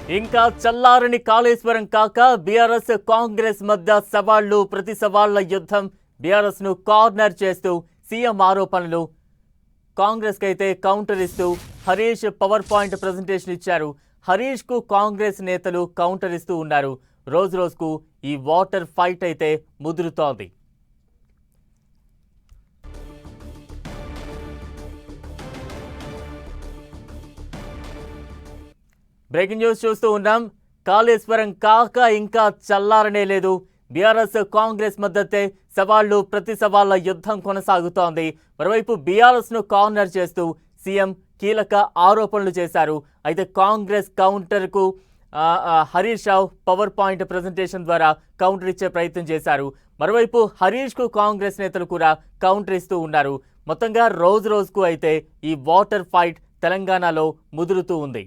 ఇంకా చల్లారని కాళేశ్వరం కాక బీఆర్ఎస్ కాంగ్రెస్ మధ్య సవాళ్లు ప్రతి సవాళ్ల యుద్ధం. బీఆర్ఎస్ ను కార్నర్ చేస్తూ సీఎం ఆరోపణలు. కాంగ్రెస్ కైతే కౌంటర్ ఇస్తూ హరీష్ పవర్ పాయింట్ ప్రెజెంటేషన్ ఇచ్చారు. హరీష్ కు కాంగ్రెస్ నేతలు కౌంటర్ ఇస్తూ ఉన్నారు. రోజు రోజుకు ఈ వాటర్ ఫైట్ అయితే ముదురుతోంది. బ్రేకింగ్ న్యూస్ చూస్తూ ఉన్నాం. కాళేశ్వరం కాక ఇంకా చల్లారనే లేదు. బీఆర్ఎస్ కాంగ్రెస్ మద్దతే సవాళ్లు ప్రతి సవాళ్ల యుద్ధం కొనసాగుతోంది. మరోవైపు బీఆర్ఎస్ ను కార్నర్ చేస్తూ సీఎం కీలక ఆరోపణలు చేశారు. అయితే కాంగ్రెస్ కౌంటర్ కు Harish Rao power point presentation ద్వారా కౌంటర్ ఇచ్చే ప్రయత్నం చేశారు. మరోవైపు హరీష్ కు కాంగ్రెస్ నేతలు కూడా కౌంటర్ ఇస్తూ ఉన్నారు. మొత్తంగా రోజు రోజుకు అయితే ఈ వాటర్ ఫైట్ తెలంగాణలో ముదురుతూ ఉంది.